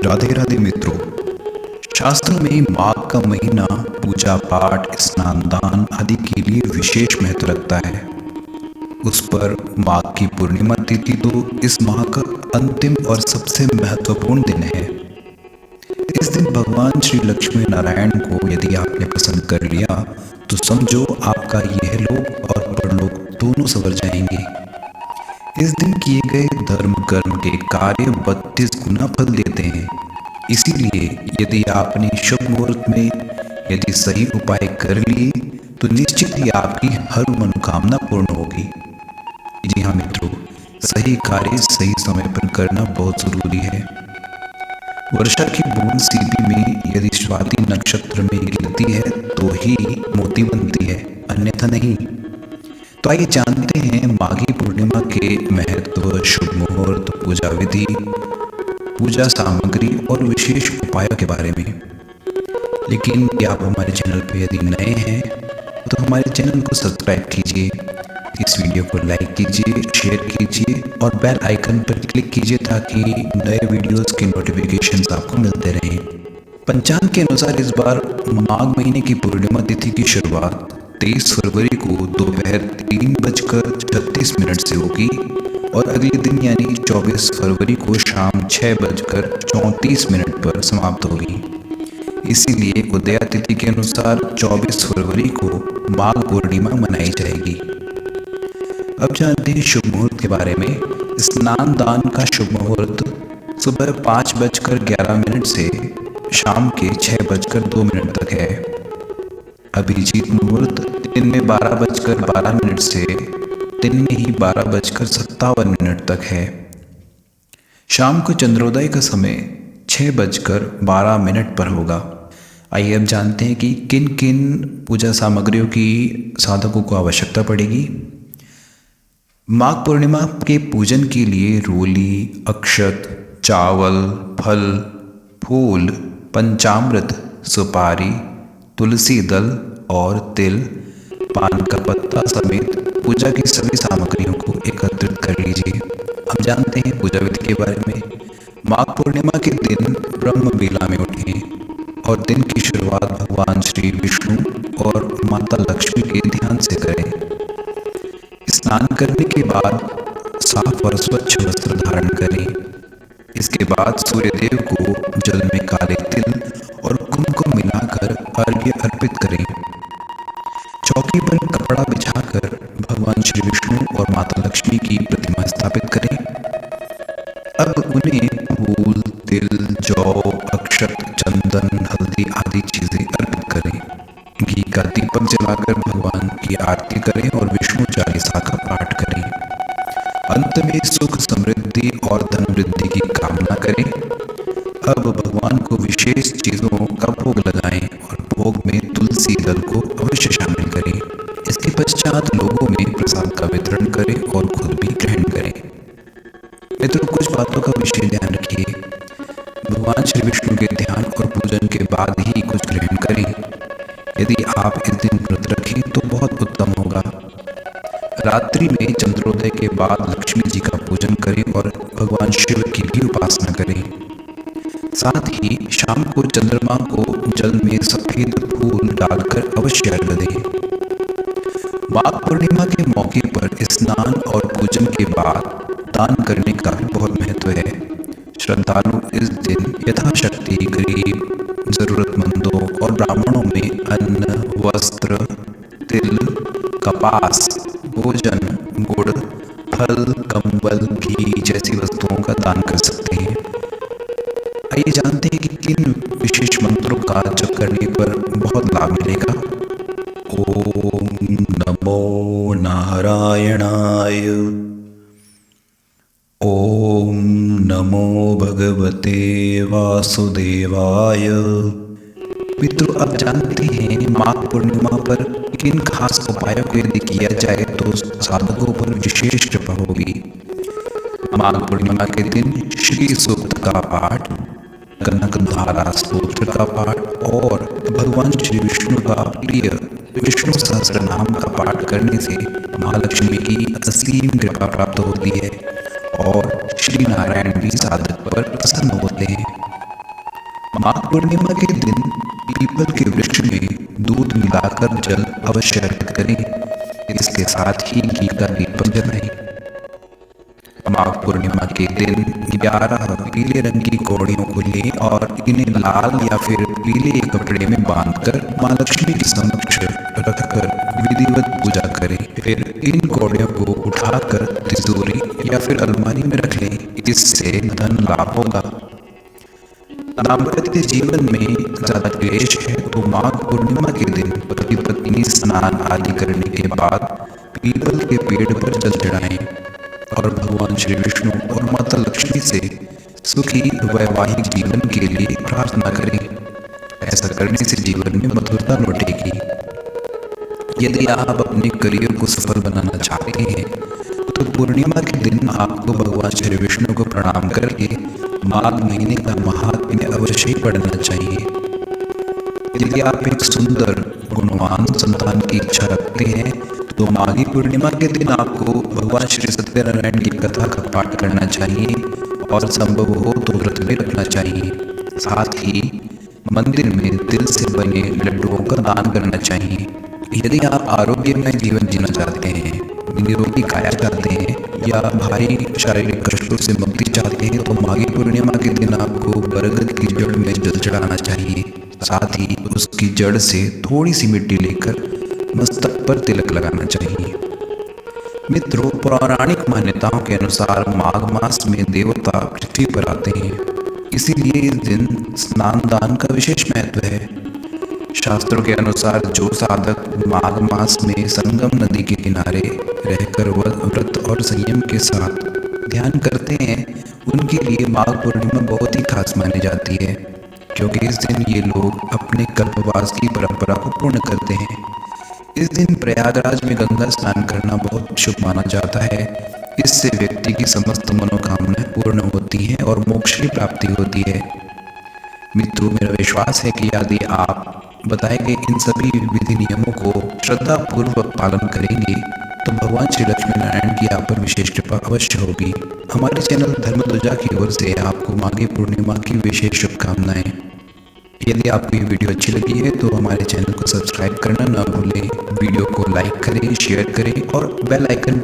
राधे राधे मित्रों। शास्त्रों में माघ का महीना पूजा पाठ, स्नान दान आदि के लिए विशेष महत्व रखता है। उस पर माघ की पूर्णिमा तिथि तो इस माह का अंतिम और सबसे महत्वपूर्ण दिन है। इस दिन भगवान श्री लक्ष्मी नारायण को यदि आपने पसंद कर लिया तो समझो आपका यह लोक और परलोक दोनों संवर जाएंगे। इस दिन किए गए धर्म कर्म के कार्य 32 गुना फल देते हैं। इसीलिए यदि आपने शुभ मुहूर्त में यदि सही उपाय कर लिए तो निश्चित ही आपकी हर मनोकामना पूर्ण होगी। जी हाँ मित्रों, सही कार्य सही समय पर करना बहुत जरूरी है। वर्षा की बूंद सीपी में यदि स्वाति नक्षत्र में गिरती है तो ही मोती बनती है, अन्यथा नहीं। तो आइए जानते हैं माघी पूर्णिमा के महत्व, शुभ मुहूर्त, पूजा विधि, पूजा सामग्री और विशेष उपायों के बारे में। लेकिन यदि आप हमारे चैनल पर यदि नए हैं तो हमारे चैनल को सब्सक्राइब कीजिए, इस वीडियो को लाइक कीजिए, शेयर कीजिए और बेल आइकन पर क्लिक कीजिए ताकि नए वीडियोस के नोटिफिकेशंस आपको मिलते रहें। पंचांग के अनुसार इस बार माघ महीने की पूर्णिमा तिथि की शुरुआत 23 फरवरी को दोपहर 3:36 से होगी और अगले दिन यानी 24 फरवरी को शाम 6:34 पर समाप्त होगी। इसीलिए उदया तिथि के अनुसार 24 फरवरी को माघ पूर्णिमा मनाई जाएगी। अब जानते हैं शुभ मुहूर्त के बारे में। स्नान दान का शुभ मुहूर्त सुबह 5:11 से शाम के 6:02 तक है। अभिजीत मुहूर्त दिन में 12:12 से दिन में ही 12:57 तक है। शाम को चंद्रोदय का समय 6:12 पर होगा। आइए अब जानते हैं कि किन किन पूजा सामग्रियों की साधकों को आवश्यकता पड़ेगी। माघ पूर्णिमा के पूजन के लिए रोली, अक्षत, चावल, फल, फूल, पंचामृत, सुपारी, तुलसी दल और तिल, पान का पत्ता समेत पूजा की सभी सामग्रियों को एकत्रित कर लीजिए। अब जानते हैं पूजा विधि के बारे में। माघ पूर्णिमा के दिन ब्रह्म बेला में उठें और दिन की शुरुआत भगवान श्री विष्णु और माता लक्ष्मी के ध्यान से करें। स्नान करने के बाद साफ और स्वच्छ वस्त्र धारण करें। इसके बाद सूर्यदेव को जल में काले तिल और कुमकुम मिलाकर अर्घ्य अर्पित करें। चौकी पर कपड़ा बिछाकर भगवान श्री विष्णु और माता लक्ष्मी की प्रतिमा स्थापित करें। अब उन्हें फूल, तिल, जौ, अक्षत, चंदन, हल्दी आदि चीजें अर्पित करें। घी का दीपक जलाकर भगवान की आरती करें और विष्णु चालीसा का पाठ करें। अंत में सुख, समृद्धि और धन वृद्धि की कामना करें। अब भगवान को विशेष चीजों का भोग लगाएं और भोग में तुलसी दल को अवश्य शामिल करें। इसके पश्चात लोगों में प्रसाद का वितरण करें और खुद भी ग्रहण करें। मित्रों, कुछ बातों का विशेष ध्यान रखिए। भगवान श्री विष्णु के ध्यान और पूजन के बाद ही कुछ ग्रहण करें। यदि आप इस दिन व्रत रखें तो बहुत उत्तम होगा। रात्रि में चंद्रोदय के बाद लक्ष्मी जी का पूजन करें और भगवान शिव की भी उपासना करें। साथ ही शाम को चंद्रमा को जल में सफेद फूल डालकर अवश्य अर्घ्य दें। माघ पूर्णिमा के मौके पर स्नान और पूजन के बाद दान करने का भी बहुत महत्व है। श्रद्धालु इस दिन यथाशक्ति गरीब, जरूरतमंदों और ब्राह्मणों में अन्न, वस्त्र, तिल, कपास, भोजन, गुड़, फल, कंबल, घी जैसी वस्तुओं का दान कर सकते हैं। आइए जानते हैं कि किन विशेष मंत्रों का जप करने पर बहुत लाभ मिलेगा। ओम नमो नारायणाय। ओम नमो भगवते वासुदेवाय। मित्रों, अब जानते हैं माघ पूर्णिमा पर किन खास उपायों को यदि किया जाए तो साधकों पर विशेष कृपा होगी। माघ पूर्णिमा के दिन श्री सूक्त का पाठ, कनकधारा स्तोत्र का पाठ और भगवान श्री विष्णु का प्रिय विष्णु सहस्त्र नाम का पाठ करने से महालक्ष्मी की असीम कृपा प्राप्त होती है और श्री नारायण भी साधक पर प्रसन्न होते हैं। माघ पूर्णिमा के दिन पीपल के वृक्ष में दूध मिलाकर जल अवश्य अर्पित करें। इसके साथ ही घी का दीपक जलाएं। माघ पूर्णिमा के दिन 11 पीले रंग की कौड़ियों को लें और इन्हें लाल या फिर पीले कपड़े में बांधकर मां लक्ष्मी के समक्ष रखकर विधिवत पूजा करें। फिर इन कौड़ियों को उठाकर तिजोरी या फिर अलमारी में रख लें। इससे धन लाभ होगा। दाम्पत्य जीवन में ज्यादा क्लेश है तो माघ पूर्णिमा के दिन पति पत्नी स्नान आदि करने के बाद पीपल के पेड़ पर जल चढ़ाएं और भगवान श्री विष्णु और माता लक्ष्मी से सुखी वैवाहिक जीवन के लिए प्रार्थना करें। ऐसा करने से जीवन में मधुरता लौटेगी। यदि आप अपने करियर को सफल बनाना चाहते हैं तो पूर्णिमा के दिन आपको भगवान श्री विष्णु को प्रणाम करके माघ महीने का महात्म्य अवश्य पढ़ना चाहिए। यदि आप एक सुंदर गुणवान संतान की इच्छा रखते हैं तो माघी पूर्णिमा के दिन आपको भगवान श्री सत्यनारायण की कथा का पाठ करना चाहिए और संभव हो तो व्रत भी रखना चाहिए। साथ ही मंदिर में तिल से बने लड्डुओं का दान करना चाहिए। यदि आप आरोग्यमय जीवन जीना चाहते हैं, निरोगी काया चाहते हैं या भारी शारीरिक कष्टों से मुक्ति चाहते हैं तो माघी पूर्णिमा के दिन आपको बरगद की जड़ में जल चढ़ाना चाहिए। साथ ही उसकी जड़ से थोड़ी सी मिट्टी लेकर मस्तक पर तिलक लगाना चाहिए। मित्रों, पौराणिक मान्यताओं के अनुसार माघ मास में देवता पृथ्वी पर आते हैं, इसीलिए इस दिन स्नान दान का विशेष महत्व है। शास्त्रों के अनुसार जो साधक माघ मास में संगम नदी के किनारे रहकर व्रत और संयम के साथ ध्यान करते हैं उनके लिए माघ पूर्णिमा बहुत ही खास मानी जाती है, क्योंकि इस दिन ये लोग अपने कल्पवास की परंपरा को पूर्ण करते हैं। इस दिन प्रयागराज में गंगा स्नान करना बहुत शुभ माना जाता है। इससे व्यक्ति की समस्त मनोकामनाएं पूर्ण होती हैं और मोक्ष की प्राप्ति होती है। मित्रों, मेरा विश्वास है कि यदि आप बताए गए इन सभी विधि नियमों को श्रद्धा पूर्वक पालन करेंगे तो भगवान श्री लक्ष्मी नारायण की आप पर विशेष कृपा अवश्य होगी। हमारे चैनल धर्मध्वजा की ओर से आपको माघी पूर्णिमा की विशेष शुभकामनाएं। यदि आपको ये वीडियो अच्छी लगी है तो हमारे चैनल को सब्सक्राइब करना ना भूलें। वीडियो को लाइक करें, शेयर करें और बेल आइकन